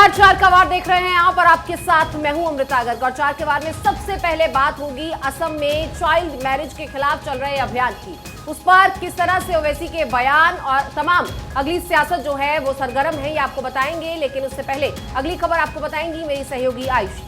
नमस्कार, चार का वार देख रहे हैं आप और आपके साथ मैं हूं अमृता गर्ग। और चार के वार में सबसे पहले बात होगी असम में चाइल्ड मैरिज के खिलाफ चल रहे अभियान की। उस पर किस तरह से ओवैसी के बयान और तमाम अगली सियासत जो है वो सरगर्म है, ये आपको बताएंगे। लेकिन उससे पहले अगली खबर आपको बताएंगी मेरी सहयोगी आयुषी।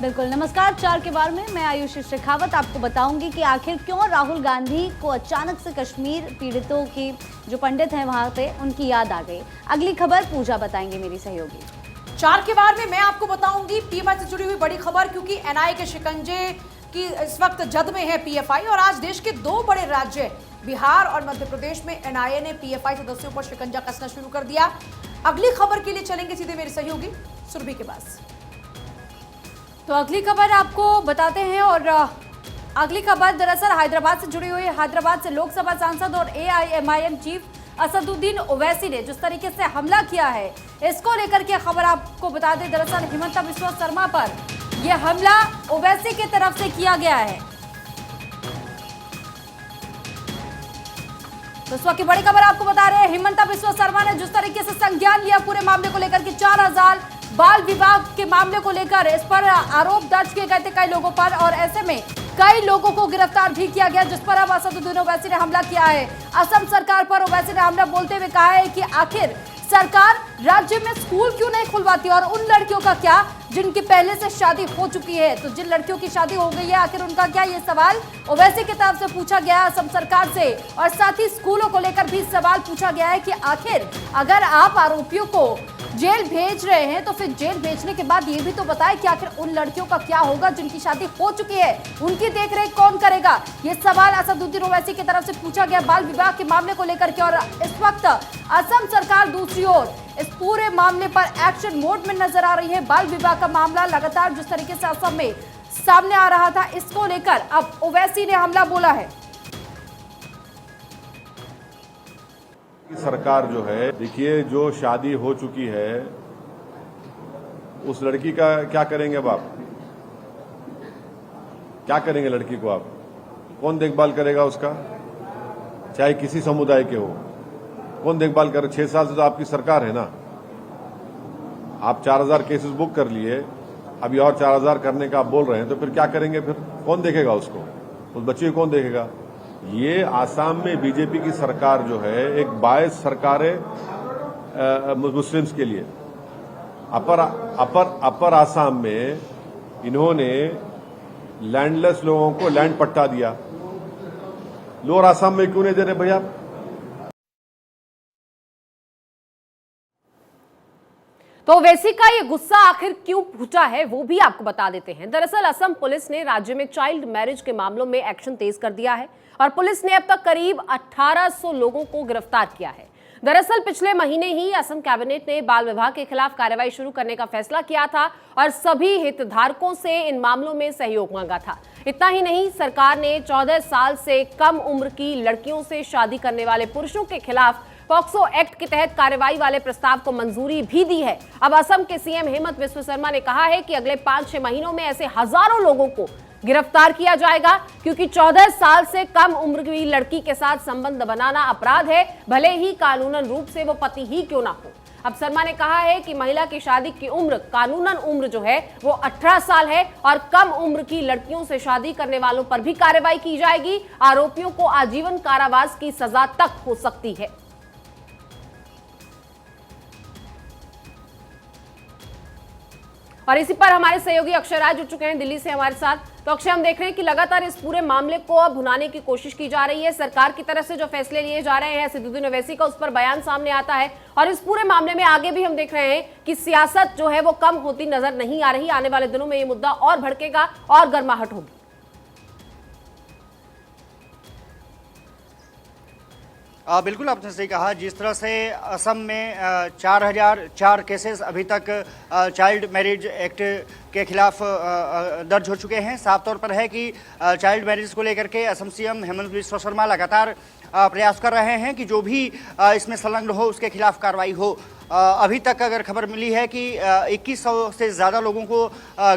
बिल्कुल, नमस्कार। चार के बार में मैं आयुषी शेखावत आपको बताऊंगी कि आखिर क्यों राहुल गांधी को अचानक से कश्मीर पीड़ितों की जो पंडित हैं वहां पे उनकी याद आ गई। अगली खबर पूजा बताएंगे मेरी सहयोगी। चार के बार में मैं आपको बताऊंगी पीएफआई से जुड़ी हुई बड़ी खबर, क्योंकि एनआईए के शिकंजे की इस वक्त जद में है पीएफआई। और आज देश के दो बड़े राज्य बिहार और मध्य प्रदेश में एनआईए ने पीएफआई सदस्यों पर शिकंजा कसना शुरू कर दिया। अगली खबर के लिए चलेंगे सीधे मेरे सहयोगी सुरभि के पास। तो अगली खबर आपको बताते हैं और अगली खबर दरअसल हैदराबाद से जुड़ी हुई है। हैदराबाद से लोकसभा सांसद और एआईएमआईएम चीफ असदुद्दीन ओवैसी ने जिस तरीके से हमला किया है, इसको लेकर के खबर आपको बता दें। दरअसल हिमंता बिस्वा शर्मा पर यह हमला ओवैसी की तरफ से किया गया है। तो इस वक्त की बड़ी खबर आपको बता रहे हैं, हिमंता बिस्वा शर्मा ने जिस तरीके से संज्ञान लिया पूरे मामले को लेकर के 4000 बाल विवाह के मामले को लेकर इस पर आरोप दर्ज किए गए थे कई लोगों पर, और ऐसे में कई लोगों को गिरफ्तार भी किया गया, जिस पर अब असदुद्दीन ओवैसी ने हमला किया है। असम सरकार पर ओवैसी ने हमला बोलते हुए कहा है कि आखिर सरकार राज्य में स्कूल क्यों नहीं खुलवाती और उन लड़कियों का क्या जिनकी पहले से शादी हो चुकी है। तो जिन लड़कियों की शादी हो गई है आखिर उनका क्या, ये सवाल ओवैसी की तरफ से पूछा गया असम सरकार से। और साथ ही स्कूलों को लेकर भी सवाल पूछा गया है कि आखिर अगर आप आरोपियों को जेल भेज रहे हैं तो फिर जेल भेजने के बाद ये भी तो बताएं कि आखिर उन लड़कियों का क्या होगा जिनकी शादी हो चुकी है, उनकी देखरेख कौन करेगा। ये सवाल असदुद्दीन ओवैसी की तरफ से पूछा गया बाल विवाह के मामले को लेकर के। और इस वक्त असम सरकार दूसरी ओर इस पूरे मामले पर एक्शन मोड में नजर आ रही है। बाल विवाह का मामला लगातार जिस तरीके से असम में सामने आ रहा था, इसको लेकर अब ओवैसी ने हमला बोला है। सरकार जो है, देखिए, जो शादी हो चुकी है उस लड़की का क्या करेंगे अब आप? क्या करेंगे लड़की को आप? कौन देखभाल करेगा उसका? चाहे किसी समुदाय के हो, कौन देखभाल करे? 6 साल से तो आपकी सरकार है ना। आप 4000 केसेस बुक कर लिए, अभी और 4000 करने का आप बोल रहे हैं, तो फिर क्या करेंगे? फिर कौन देखेगा उसको? उस बच्चे को कौन देखेगा? ये आसाम में बीजेपी की सरकार जो है एक बायस सरकार है मुस्लिम्स के लिए। अपर आसाम में इन्होंने लैंडलेस लोगों को लैंड पट्टा दिया। लोअर आसाम में क्यों नहीं दे रहे भैया? तो ओवैसी का ये गुस्सा आखिर क्यों फूटा है वो भी आपको बता देते हैं। दरअसल असम पुलिस ने राज्य में चाइल्ड मैरिज के मामलों में एक्शन तेज कर दिया है और पुलिस ने अब तक करीब 1800 लोगों को गिरफ्तार किया है। दरअसल पिछले महीने ही असम कैबिनेट ने बाल विवाह के खिलाफ कार्रवाई शुरू करने का फैसला किया था और सभी हितधारकों से इन मामलों में सहयोग मांगा था। इतना ही नहीं, सरकार ने 14 साल से कम उम्र की लड़कियों से शादी करने वाले पुरुषों के खिलाफ पॉक्सो एक्ट के तहत कार्रवाई वाले प्रस्ताव को मंजूरी भी दी है। अब असम के सीएम हेमंत बिस्वा शर्मा ने कहा है कि अगले 5-6 महीनों में ऐसे हजारों लोगों को गिरफ्तार किया जाएगा, क्योंकि 14 साल से कम उम्र की लड़की के साथ संबंध बनाना अपराध है, भले ही कानूनन रूप से वो पति ही क्यों ना हो। अब शर्मा ने कहा है कि महिला की शादी की उम्र, कानूनन उम्र जो है वो 18 साल है और कम उम्र की लड़कियों से शादी करने वालों पर भी कार्रवाई की जाएगी। आरोपियों को आजीवन कारावास की सजा तक हो सकती है। और इसी पर हमारे सहयोगी अक्षय राज जुड़ चुके हैं दिल्ली से हमारे साथ। तो अक्षय, हम देख रहे हैं कि लगातार इस पूरे मामले को अब भुनाने की कोशिश की जा रही है। सरकार की तरफ से जो फैसले लिए जा रहे हैं, असदुद्दीन ओवैसी का उस पर बयान सामने आता है और इस पूरे मामले में आगे भी हम देख रहे हैं कि सियासत जो है वो कम होती नजर नहीं आ रही। आने वाले दिनों में ये मुद्दा और भड़केगा और गर्माहट होगी। बिल्कुल, आपने सही कहा। जिस तरह से असम में 4004 केसेस अभी तक चाइल्ड मैरिज एक्ट के खिलाफ दर्ज हो चुके हैं, साफ तौर पर है कि चाइल्ड मैरिज को लेकर के असम सीएम हेमंत बिस्वा शर्मा लगातार प्रयास कर रहे हैं कि जो भी इसमें संलग्न हो उसके खिलाफ कार्रवाई हो। अभी तक अगर खबर मिली है कि 2100 से ज़्यादा लोगों को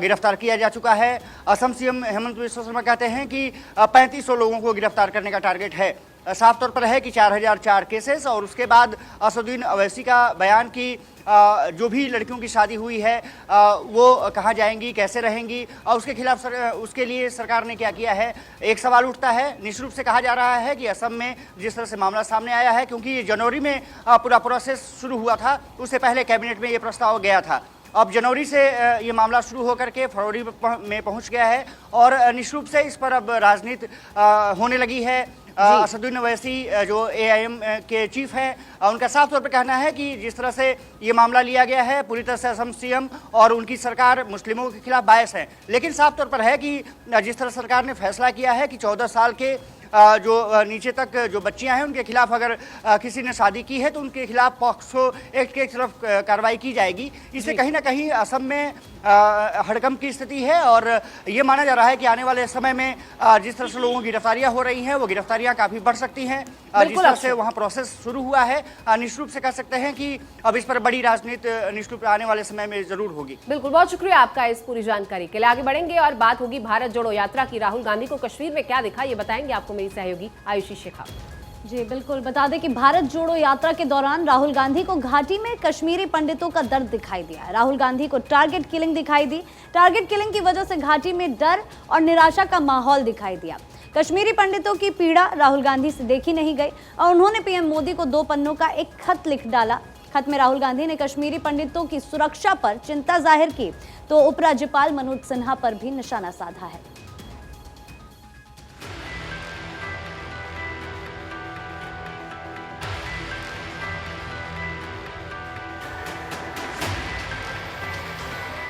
गिरफ्तार किया जा चुका है। असम सीएम हेमंत बिस्वा शर्मा कहते हैं कि 3500 लोगों को गिरफ्तार करने का टारगेट है। साफ तौर पर है कि 4004 केसेस, और उसके बाद असदुद्दीन अवैसी का बयान कि जो भी लड़कियों की शादी हुई है वो कहाँ जाएंगी, कैसे रहेंगी, और उसके खिलाफ उसके लिए सरकार ने क्या किया है। एक सवाल उठता है, निश्चित रूप से कहा जा रहा है कि असम में जिस तरह से मामला सामने आया है, क्योंकि ये जनवरी में पूरा प्रोसेस शुरू हुआ था, उससे पहले कैबिनेट में ये प्रस्ताव गया था। अब जनवरी से ये मामला शुरू होकर के फरवरी में पहुंच गया है, और निश्चित रूप से इस पर अब राजनीति होने लगी है। असदुद्दीन अवैसी जो AIM के चीफ हैं, उनका साफ तौर पर कहना है कि जिस तरह से ये मामला लिया गया है, पूरी तरह से असम CM और उनकी सरकार मुस्लिमों के खिलाफ बायस है। लेकिन साफ तौर पर है कि जिस तरह सरकार ने फैसला किया है कि 14 साल के जो नीचे तक जो बच्चियां हैं उनके खिलाफ अगर किसी ने शादी की है तो उनके खिलाफ पॉक्सो एक्ट के खिलाफ कार्रवाई की जाएगी। इससे कहीं ना कहीं असम में हड़कंप की स्थिति है, और ये माना जा रहा है कि आने वाले समय में जिस तरह से लोगों की गिरफ्तारियां हो रही हैं, वो गिरफ्तारियां काफी बढ़ सकती हैं। जिस तरह से वहाँ प्रोसेस शुरू हुआ है, निश्चित रूप से कह सकते हैं कि अब इस पर बड़ी राजनीति निश्चित रूप से आने वाले समय में जरूर होगी। बिल्कुल, बहुत शुक्रिया आपका इस पूरी जानकारी के लिए। आगे बढ़ेंगे और बात होगी भारत जोड़ो यात्रा की। राहुल गांधी को कश्मीर में क्या दिखा, ये बताएंगे आपको मेरी सहयोगी आयुषी शेखावत। जी बिल्कुल, बता दें कि भारत जोड़ो यात्रा के दौरान राहुल गांधी को घाटी में कश्मीरी पंडितों का दर्द दिखाई दिया। राहुल गांधी को टारगेट किलिंग दिखाई दी। टारगेट किलिंग की वजह से घाटी में डर और निराशा का माहौल दिखाई दिया। कश्मीरी पंडितों की पीड़ा राहुल गांधी से देखी नहीं गई, और उन्होंने PM मोदी को 2 पन्नों का एक खत लिख डाला। खत में राहुल गांधी ने कश्मीरी पंडितों की सुरक्षा पर चिंता जाहिर की, तो उपराज्यपाल मनोज सिन्हा पर भी निशाना साधा है।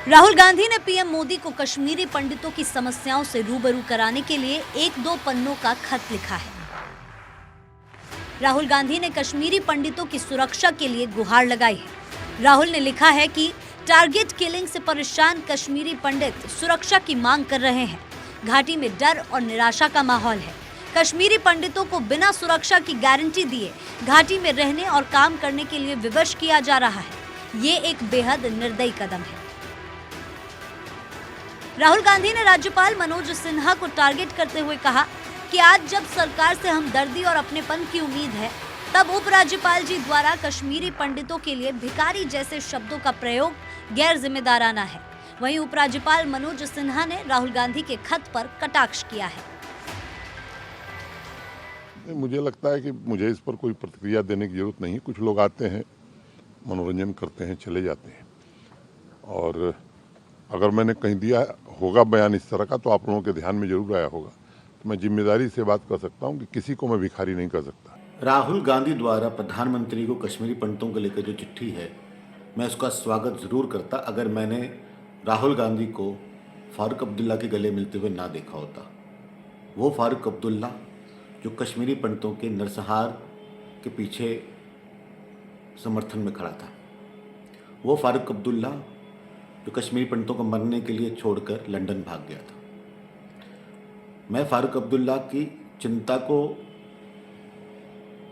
राहुल गांधी ने PM मोदी को कश्मीरी पंडितों की समस्याओं से रूबरू कराने के लिए 1-2 पन्नों का खत लिखा है। राहुल गांधी ने कश्मीरी पंडितों की सुरक्षा के लिए गुहार लगाई है। राहुल ने लिखा है कि टारगेट किलिंग से परेशान कश्मीरी पंडित सुरक्षा की मांग कर रहे हैं। घाटी में डर और निराशा का माहौल है। कश्मीरी पंडितों को बिना सुरक्षा की गारंटी दिए घाटी में रहने और काम करने के लिए विवश किया जा रहा है। ये एक बेहद निर्दयी कदम है। राहुल गांधी ने राज्यपाल मनोज सिन्हा को टारगेट करते हुए कहा कि आज जब सरकार से हमदर्दी और अपनेपन की उम्मीद है, तब उपराज्यपाल जी द्वारा कश्मीरी पंडितों के लिए भिखारी जैसे शब्दों का प्रयोग गैर जिम्मेदाराना है। वहीं उपराज्यपाल मनोज सिन्हा ने राहुल गांधी के खत पर कटाक्ष किया है। मुझे लगता है कि मुझे इस पर कोई प्रतिक्रिया देने की जरूरत नहीं। कुछ लोग आते हैं, मनोरंजन करते हैं, चले जाते हैं, और अगर मैंने कहीं दिया होगा बयान इस तरह का तो आप लोगों के ध्यान में जरूर आया होगा। तो मैं जिम्मेदारी से बात कर सकता हूं कि किसी को मैं भिखारी नहीं कर सकता। राहुल गांधी द्वारा प्रधानमंत्री को कश्मीरी पंडितों को लेकर जो चिट्ठी है, मैं उसका स्वागत ज़रूर करता अगर मैंने राहुल गांधी को फारूक अब्दुल्ला के गले मिलते हुए ना देखा होता। वो फारूक अब्दुल्ला जो कश्मीरी पंडितों के नरसंहार के पीछे समर्थन में खड़ा था, वो फारूक अब्दुल्ला जो कश्मीरी पंडितों को मरने के लिए छोड़कर लंदन भाग गया था। मैं फारूक अब्दुल्ला की चिंता को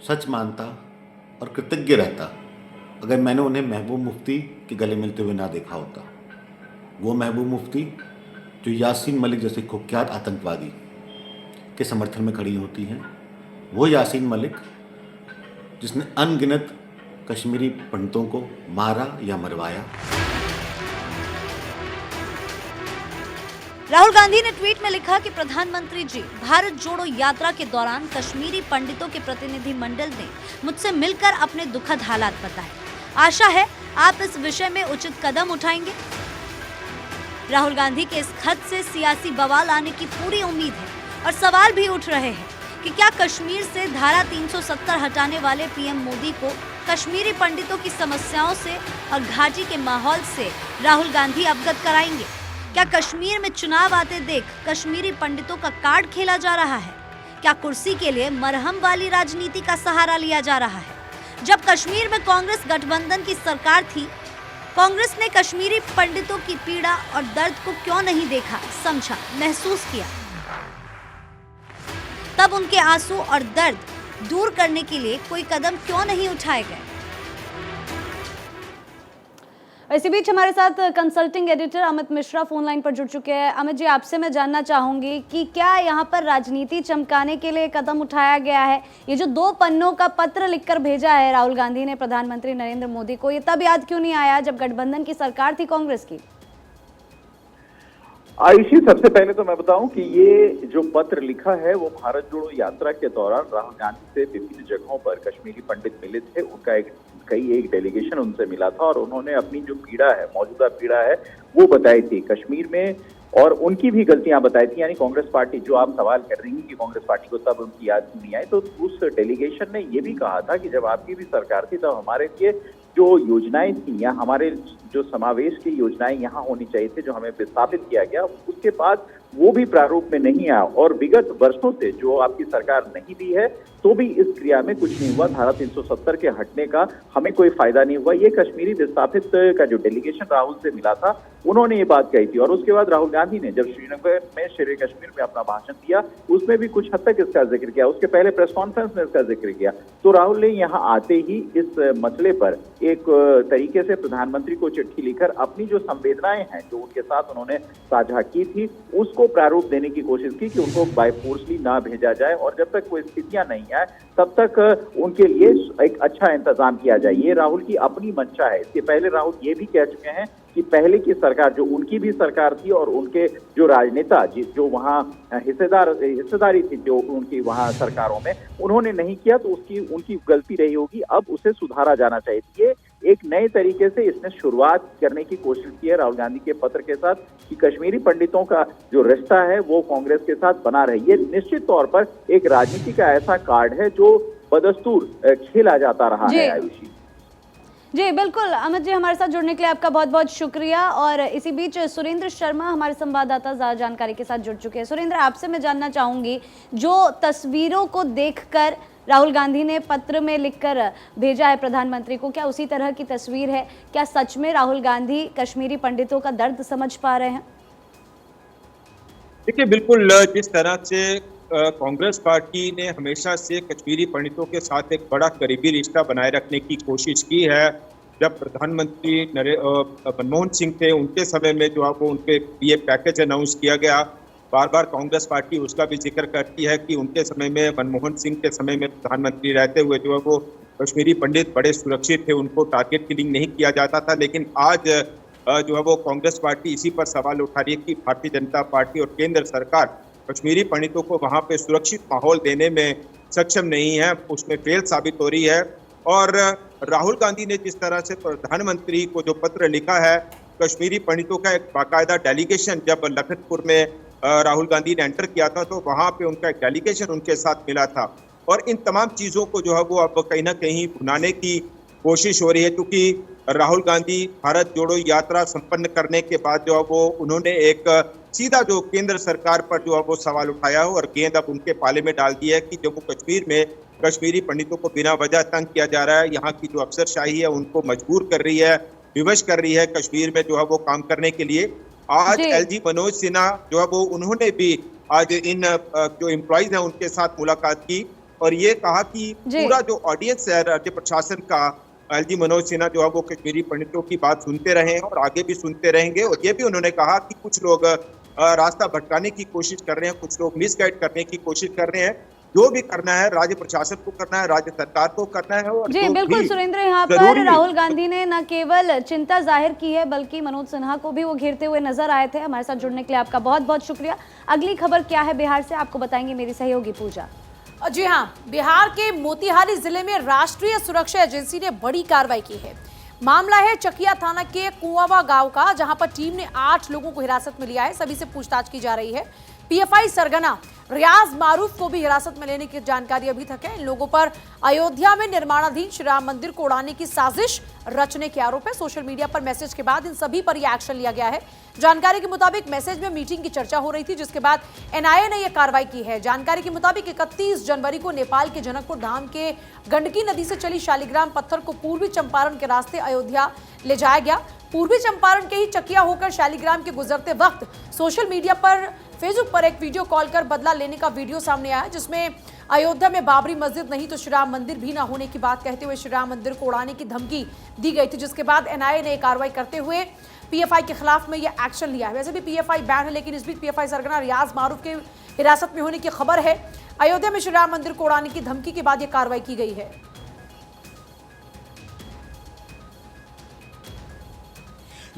सच मानता और कृतज्ञ रहता अगर मैंने उन्हें महबूब मुफ्ती के गले मिलते हुए ना देखा होता। वो महबूब मुफ्ती जो यासीन मलिक जैसे कुख्यात आतंकवादी के समर्थन में खड़ी होती हैं, वो यासीन मलिक जिसने अनगिनत कश्मीरी पंडितों को मारा या मरवाया। राहुल गांधी ने ट्वीट में लिखा कि प्रधानमंत्री जी, भारत जोड़ो यात्रा के दौरान कश्मीरी पंडितों के प्रतिनिधि मंडल ने मुझसे मिलकर अपने दुखद हालात बताए। आशा है आप इस विषय में उचित कदम उठाएंगे। राहुल गांधी के इस खत से सियासी बवाल आने की पूरी उम्मीद है, और सवाल भी उठ रहे हैं कि क्या कश्मीर से धारा 370 हटाने वाले PM मोदी को कश्मीरी पंडितों की समस्याओं से और घाटी के माहौल से राहुल गांधी अवगत कराएंगे। क्या कश्मीर में चुनाव आते देख कश्मीरी पंडितों का कार्ड खेला जा रहा है? क्या कुर्सी के लिए मरहम वाली राजनीति का सहारा लिया जा रहा है? जब कश्मीर में कांग्रेस गठबंधन की सरकार थी, कांग्रेस ने कश्मीरी पंडितों की पीड़ा और दर्द को क्यों नहीं देखा, समझा, महसूस किया? तब उनके आंसू और दर्द दूर करने के लिए कोई कदम क्यों नहीं उठाए गए? इसी बीच हमारे साथ consulting editor Amit Mishra phone line पर जुड़ चुके हैं। अमित जी, आपसे मैं जानना चाहूंगी कि क्या यहाँ पर राजनीति चमकाने के लिए कदम उठाया गया है? ये जो 2 पन्नों का पत्र लिखकर भेजा है राहुल गांधी ने प्रधानमंत्री नरेंद्र मोदी को, ये तब याद क्यों नहीं आया जब गठबंधन की सरकार थी कांग्रेस की? आयुषी, सबसे पहले तो मैं बताऊं कि ये जो पत्र लिखा है वो भारत जोड़ो यात्रा के दौरान राहुल गांधी से विभिन्न जगहों पर कश्मीरी पंडित मिले थे। उनका एक डेलीगेशन उनसे मिला था और उन्होंने अपनी जो पीड़ा है, मौजूदा पीड़ा है, वो बताई थी कश्मीर में, और उनकी भी गलतियां बताई थी। यानी कांग्रेस पार्टी, जो आप सवाल कर रही हैं कि कांग्रेस पार्टी को तब उनकी याद नहीं आई, तो उस डेलीगेशन ने ये भी कहा था कि जब आपकी भी सरकार थी तब हमारे लिए जो योजनाएं थी या हमारे जो समावेश की योजनाएं यहाँ होनी चाहिए थी, जो हमें विस्थापित किया गया, उसके बाद वो भी प्रारूप में नहीं आया। और विगत वर्षों से जो आपकी सरकार नहीं दी है तो भी इस क्रिया में कुछ नहीं हुआ। धारा 370 के हटने का हमें कोई फायदा नहीं हुआ। ये कश्मीरी विस्थापित का जो डेलीगेशन राहुल से मिला था, उन्होंने ये बात कही थी। और उसके बाद राहुल गांधी ने जब श्रीनगर में शेर कश्मीर में अपना भाषण दिया, उसमें भी कुछ हद तक इसका जिक्र किया। उसके पहले प्रेस कॉन्फ्रेंस में इसका जिक्र किया। तो राहुल ने यहाँ आते ही इस मसले पर एक तरीके से प्रधानमंत्री को चिट्ठी लिखकर अपनी जो संवेदनाएं हैं, जो उनके साथ उन्होंने साझा की थी, उसको प्रारूप देने की कोशिश की कि उनको बाय फोर्सली ना भेजा जाए और जब तक कोई स्थितियां नहीं आए तब तक उनके लिए एक अच्छा इंतजाम किया जाए। ये राहुल की अपनी मंशा है। इसके पहले राहुल ये भी कह चुके हैं कि पहले की सरकार, जो उनकी भी सरकार थी और उनके जो राजनेता जो वहाँ हिस्सेदारी थी जो उनकी वहाँ सरकारों में, उन्होंने नहीं किया, तो उनकी गलती रही होगी। अब उसे सुधारा जाना चाहिए। ये एक नए तरीके से इसने शुरुआत करने की कोशिश की है राहुल गांधी के पत्र के साथ कि कश्मीरी पंडितों का जो रिश्ता है वो कांग्रेस के साथ बना रहे। ये निश्चित तौर पर एक राजनीति का ऐसा कार्ड है जो बदस्तूर खेला जाता रहा है। आयुषी जी बिल्कुल। अमित जी, हमारे साथ जुड़ने के लिए आपका बहुत बहुत शुक्रिया। और इसी बीच सुरेंद्र शर्मा हमारे संवाददाता ज़्यादा जानकारी के साथ जुड़ चुके हैं। सुरेंद्र, आपसे मैं जानना चाहूंगी, जो तस्वीरों को देखकर राहुल गांधी ने पत्र में लिखकर भेजा है प्रधानमंत्री को, क्या उसी तरह की तस्वीर है? क्या सच में राहुल गांधी कश्मीरी पंडितों का दर्द समझ पा रहे हैं? देखिए, बिल्कुल जिस तरह से कांग्रेस पार्टी ने हमेशा से कश्मीरी पंडितों के साथ एक बड़ा करीबी रिश्ता बनाए रखने की कोशिश की है। जब प्रधानमंत्री मनमोहन सिंह थे, उनके समय में जो है वो उनके लिए पैकेज अनाउंस किया गया, बार बार कांग्रेस पार्टी उसका भी जिक्र करती है कि उनके समय में, मनमोहन सिंह के समय में प्रधानमंत्री रहते हुए जो है वो कश्मीरी पंडित बड़े सुरक्षित थे, उनको टारगेट किलिंग नहीं किया जाता था। लेकिन आज जो है वो कांग्रेस पार्टी इसी पर सवाल उठा रही है कि भारतीय जनता पार्टी और केंद्र सरकार कश्मीरी पंडितों को वहाँ पे सुरक्षित माहौल देने में सक्षम नहीं है, उसमें फेल साबित हो रही है। और राहुल गांधी ने जिस तरह से प्रधानमंत्री को जो पत्र लिखा है, कश्मीरी पंडितों का एक बाकायदा डेलीगेशन, जब लखनपुर में राहुल गांधी ने एंटर किया था तो वहाँ पे उनका एक डेलीगेशन उनके साथ मिला था। और इन तमाम चीज़ों को जो है वो अब कहीं ना कहीं भुनाने की कोशिश हो रही है, क्योंकि राहुल गांधी भारत जोड़ो यात्रा संपन्न करने के बाद जो है वो उन्होंने एक सीधा जो केंद्र सरकार पर जो है वो सवाल उठाया हो और गेंद अब उनके पाले में डाल दी है कि जम्मू कश्मीर में कश्मीरी पंडितों को बिना वजह तंग किया जा रहा है। यहाँ की जो अफसरशाही है उनको मजबूर कर रही है, विवश कर रही है कश्मीर में जो है वो काम करने के लिए। आज एलजी मनोज सिन्हा जो है वो उन्होंने भी आज इन जो एम्प्लॉइज हैं उनके साथ मुलाकात की और ये कहा कि पूरा जो ऑडियंस है राज्य प्रशासन का, एलजी मनोज सिन्हा जो है वो कश्मीरी पंडितों की बात सुनते रहे हैं और आगे भी सुनते रहेंगे। और ये भी उन्होंने कहा कि कुछ लोग रास्ता भटकाने की कोशिश कर रहे हैं, कुछ लोग मिसगाइड करने की कोशिश कर रहे हैं। जो भी करना है राज्य प्रशासन को करना है, राज्य सरकार को करना है। और जी बिल्कुल सुरेंद्र, यहाँ पर राहुल गांधी ने न केवल चिंता जाहिर की है बल्कि मनोज सिन्हा को भी वो घेरते हुए नजर आए थे। हमारे साथ जुड़ने के लिए आपका बहुत बहुत शुक्रिया। अगली खबर क्या है बिहार से, आपको बताएंगे मेरी सहयोगी पूजा। जी हाँ, बिहार के मोतिहारी जिले में राष्ट्रीय सुरक्षा एजेंसी ने बड़ी कार्रवाई की है। मामला है चकिया थाना के कुआवा गांव का, जहां पर टीम ने 8 लोगों को हिरासत में लिया है। सभी से पूछताछ की जा रही है। पीएफआई सरगना रियाज मारूफ को भी हिरासत में लेने की जानकारी अभी तक है। इन लोगों पर अयोध्या में निर्माणाधीन श्री राम मंदिर को उड़ाने की साजिश रचने के आरोप है। सोशल मीडिया पर मैसेज के बाद इन सभी पर यह एक्शन लिया गया है। जानकारी के मुताबिक मैसेज में मीटिंग की चर्चा हो रही थी, जिसके बाद एनआईए ने यह कार्रवाई की है। जानकारी के मुताबिक 31 जनवरी को नेपाल के जनकपुर धाम के गंडकी नदी से चली शालिग्राम पत्थर को पूर्वी चंपारण के रास्ते अयोध्या ले जाया गया। पूर्वी चंपारण के ही चकिया होकर शालिग्राम के गुजरते वक्त सोशल मीडिया पर, फेसबुक पर एक वीडियो कॉल कर बदला लेने का वीडियो सामने आया, जिसमें अयोध्या में बाबरी मस्जिद नहीं तो श्री राम मंदिर भी ना होने की बात कहते हुए श्री राम मंदिर को उड़ाने की धमकी दी गई थी, जिसके बाद एनआईए ने कार्रवाई करते हुए पीएफआई के खिलाफ में यह एक्शन लिया है। वैसे भी पीएफआई बैन है, लेकिन इस बीच पीएफआई सरगना रियाज मारूफ के हिरासत में होने की खबर है। अयोध्या में श्री राम मंदिर को उड़ाने की धमकी के बाद यह कार्रवाई की गई है।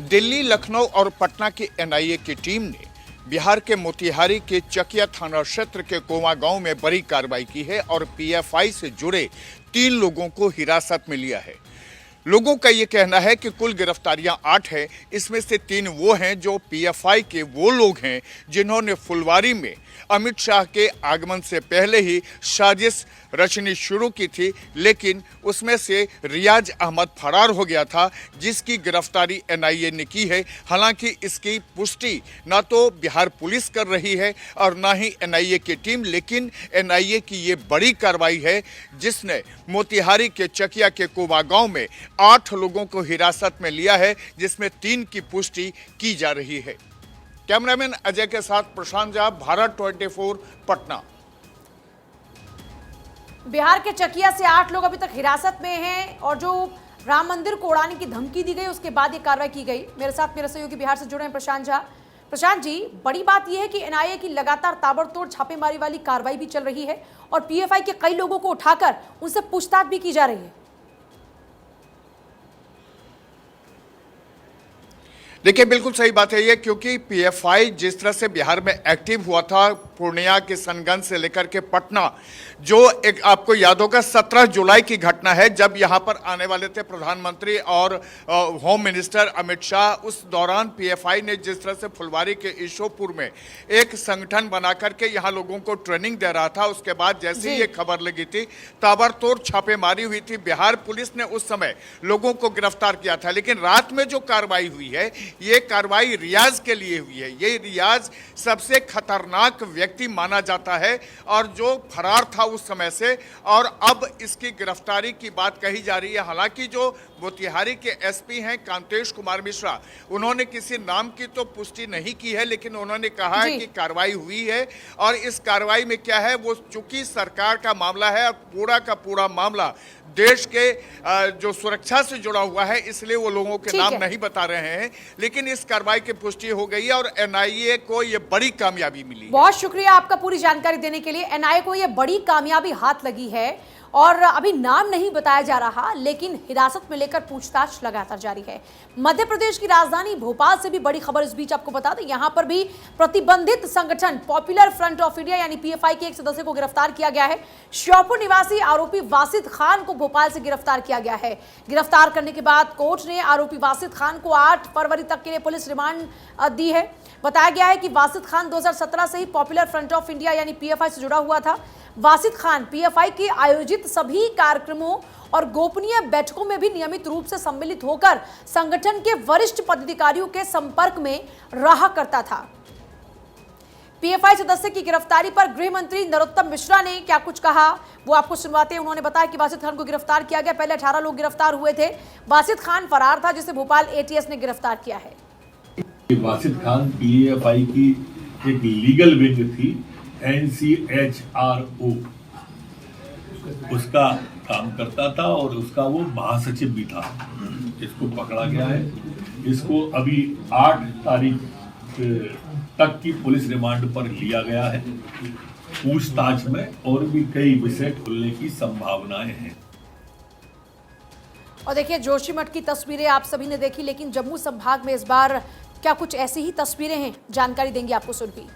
दिल्ली, लखनऊ और पटना की एनआईए की टीम ने बिहार के मोतिहारी के चकिया थाना क्षेत्र के कोमा गांव में बड़ी कार्रवाई की है और पीएफआई से जुड़े 3 लोगों को हिरासत में लिया है। लोगों का ये कहना है कि कुल गिरफ्तारियां 8 हैं, इसमें से 3 वो हैं जो पीएफआई के वो लोग हैं जिन्होंने फुलवारी में अमित शाह के आगमन से पहले ही साजिश रचनी शुरू की थी, लेकिन उसमें से रियाज अहमद फरार हो गया था, जिसकी गिरफ्तारी एनआईए ने की है। हालांकि इसकी पुष्टि ना तो बिहार पुलिस कर रही है और ना ही एनआईए की टीम, लेकिन एनआईए की ये बड़ी कार्रवाई है जिसने मोतिहारी के चकिया के कोबा गांव में 8 लोगों को हिरासत में लिया है, जिसमें 3 की पुष्टि की जा रही है। कैमरामैन अजय के साथ प्रशांत झा, भारत 24, पटना। बिहार के चकिया से 8 लोग अभी तक हिरासत में हैं और जो राम मंदिर को उड़ाने की धमकी दी गई उसके बाद ये कार्रवाई की गई। मेरे साथ मेरे सहयोगी बिहार से जुड़े हैं प्रशांत झा। प्रशांत जी, बड़ी बात यह है कि एनआईए की लगातार ताबड़तोड़ छापेमारी वाली कार्रवाई भी चल रही है और पीएफआई के कई लोगों को उठाकर उनसे पूछताछ भी की जा रही है। देखिए, बिल्कुल सही बात है ये, क्योंकि पीएफआई जिस तरह से बिहार में एक्टिव हुआ था, पूर्णिया के सनगंज से लेकर के पटना, जो एक आपको याद होगा 17 जुलाई की घटना है जब यहां पर आने वाले थे प्रधानमंत्री और होम मिनिस्टर अमित शाह। उस दौरान पीएफआई ने जिस तरह से फुलवारी के ईशोपुर में एक संगठन बना करके यहां लोगों को ट्रेनिंग दे रहा था, उसके बाद जैसे ही ये खबर लगी थी ताबड़तोड़ छापेमारी हुई थी। बिहार पुलिस ने उस समय लोगों को गिरफ्तार किया था, लेकिन रात में जो कार्रवाई हुई है ये कार्रवाई रियाज के लिए हुई है। ये रियाज सबसे खतरनाक व्यक्ति माना जाता है और जो फरार था उस समय से, और अब इसकी गिरफ्तारी की बात कही जा रही है। हालांकि जो मोतिहारी के एसपी हैं कांतेश कुमार मिश्रा, उन्होंने किसी नाम की तो पुष्टि नहीं की है, लेकिन उन्होंने कहा है कि कार्रवाई हुई है और इस कार्रवाई में क्या है, वो चूंकि सरकार का मामला है और पूरा का पूरा मामला देश के जो सुरक्षा से जुड़ा हुआ है, इसलिए वो लोगों के नाम नहीं बता रहे हैं, लेकिन इस कार्रवाई की पुष्टि हो गई है और एनआईए को ये बड़ी कामयाबी मिली। बहुत शुक्रिया आपका पूरी जानकारी देने के लिए। एनआईए को ये बड़ी कामयाबी हाथ लगी है और अभी नाम नहीं बताया जा रहा, लेकिन हिरासत में लेकर पूछताछ लगातार जारी है। मध्य प्रदेश की राजधानी भोपाल से भी बड़ी खबर इस बीच आपको बता दें, यहां पर भी प्रतिबंधित संगठन पॉपुलर फ्रंट ऑफ इंडिया यानी पीएफआई के एक सदस्य को गिरफ्तार किया गया है। श्योपुर निवासी आरोपी वासिद खान को भोपाल से गिरफ्तार किया गया है। गिरफ्तार करने के बाद कोर्ट ने आरोपी वासिद खान को 8 फरवरी तक के लिए पुलिस रिमांड दी है। बताया गया है कि वासिद खान 2017 से ही पॉपुलर फ्रंट ऑफ इंडिया यानी पीएफआई से जुड़ा हुआ था। वासिद खान पीएफआई के आयोजित सभी कार्यक्रमों और गोपनीय बैठकों में भी नियमित रूप से सम्मिलित होकर संगठन के वरिष्ठ पदाधिकारियों के संपर्क में रहा करता था। पीएफआई सदस्य की गिरफ्तारी पर गृह मंत्री नरोत्तम मिश्रा ने क्या कुछ कहा वो आपको सुनवाते हैं। उन्होंने बताया कि वासिद खान को गिरफ्तार किया गया। पहले 18 लोग गिरफ्तार हुए थे। वासिद खान फरार था, जिसे भोपाल एटीएस ने गिरफ्तार किया है। वासिद खान पीएफआई की एक लीगल विंग थी, NCHRO, उसका काम करता था और उसका वो महासचिव भी था। इसको पकड़ा गया है। इसको अभी 8 तारीख तक की पुलिस रिमांड पर लिया गया है। पूछताछ में और भी कई विषय खुलने की संभावनाएं हैं। और देखिए, जोशीमठ की तस्वीरें आप सभी ने देखी, लेकिन जम्मू संभाग में इस बार क्या कुछ ऐसी ही तस्वीरें हैं, जानकारी देंगे आपको सुरभि।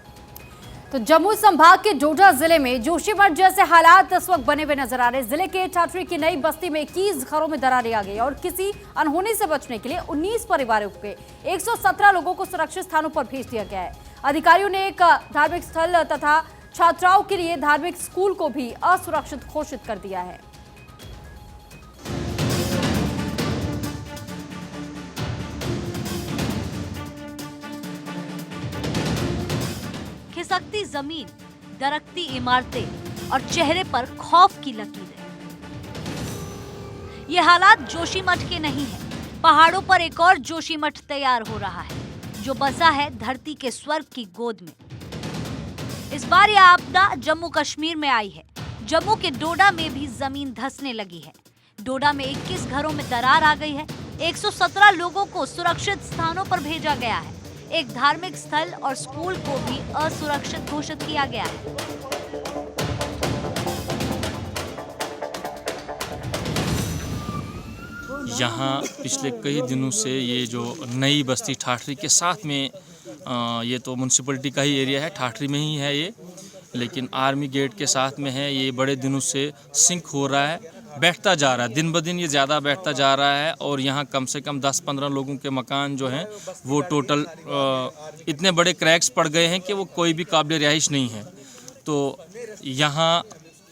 तो जम्मू संभाग के डोडा जिले में जोशीमठ जैसे हालात इस वक्त बने हुए नजर आ रहे हैं। जिले के ठाठरी की नई बस्ती में 21 घरों में दरारें आ गई और किसी अनहोनी से बचने के लिए 19 परिवारों के 117 लोगों को सुरक्षित स्थानों पर भेज दिया गया है। अधिकारियों ने एक धार्मिक स्थल तथा छात्राओं के लिए धार्मिक स्कूल को भी असुरक्षित घोषित कर दिया है। खिसकती जमीन, दरकती इमारतें और चेहरे पर खौफ की लकीरें। ये हालात जोशीमठ के नहीं है। पहाड़ों पर एक और जोशीमठ तैयार हो रहा है, जो बसा है धरती के स्वर्ग की गोद में। इस बार यह आपदा जम्मू कश्मीर में आई है। जम्मू के डोडा में भी जमीन धंसने लगी है। डोडा में 21 घरों में दरार आ गई है। 117 लोगों को सुरक्षित स्थानों पर भेजा गया है। एक धार्मिक स्थल और स्कूल को भी असुरक्षित घोषित किया गया है। यहाँ पिछले कई दिनों से ये जो नई बस्ती ठाठरी के साथ में ये तो म्यूनसिपलिटी का ही एरिया है, ठाठरी में ही है ये, लेकिन आर्मी गेट के साथ में है। ये बड़े दिनों से सिंक हो रहा है, बैठता जा रहा है, दिन ब दिन ये ज़्यादा बैठता जा रहा है। और यहाँ कम से कम 10-15 लोगों के मकान जो हैं वो टोटल इतने बड़े क्रैक्स पड़ गए हैं कि वो कोई भी काबिल रिहाइश नहीं है। तो यहाँ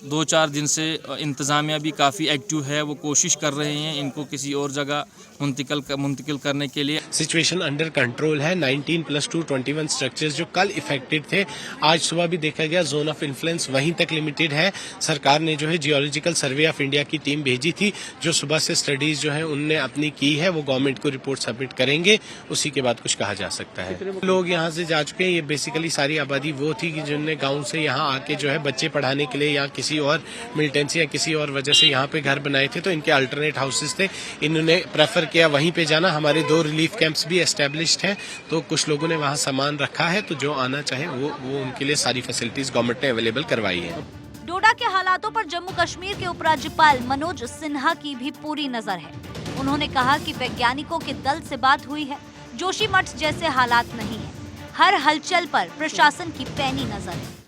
2-4 दिन से इंतज़ामिया भी काफ़ी एक्टिव है, वो कोशिश कर रहे हैं इनको किसी और जगह मुंतकिल करने के लिए। सिचुएशन अंडर कंट्रोल है। 19 + 2 21 स्ट्रक्चर्स जो कल इफेक्टेड थे, आज सुबह भी देखा गया जोन ऑफ इन्फ्लुएंस वहीं तक लिमिटेड है। सरकार ने जो है जियोलॉजिकल सर्वे ऑफ इंडिया की टीम भेजी थी, जो सुबह से स्टडीज जो है उनने अपनी की है, वो गवर्नमेंट को रिपोर्ट सबमिट करेंगे, उसी के बाद कुछ कहा जा सकता है। लोग यहाँ से जा चुके हैं। ये बेसिकली सारी आबादी वो थी कि जिनने गाँव से यहाँ आके जो है बच्चे पढ़ाने के लिए या किसी और मिलिटेंसी या किसी और वजह से यहाँ पे घर बनाए थे, तो इनके अल्टरनेट हाउसेस थे, इन्होंने प्रेफर किया वहीं पे जाना। हमारे 2 रिलीफ कैंप्स भी एस्टेब्लिश्ड हैं, तो कुछ लोगों ने वहाँ सामान रखा है, तो जो आना चाहे वो उनके लिए सारी फैसिलिटीज गवर्नमेंट ने अवेलेबल करवाई है। डोडा के हालातों पर जम्मू कश्मीर के उपराज्यपाल मनोज सिन्हा की भी पूरी नजर है। उन्होंने कहा कि वैज्ञानिकों के दल से बात हुई है, जोशीमठ जैसे हालात नहीं है। हर हलचल पर प्रशासन की पैनी नजर है।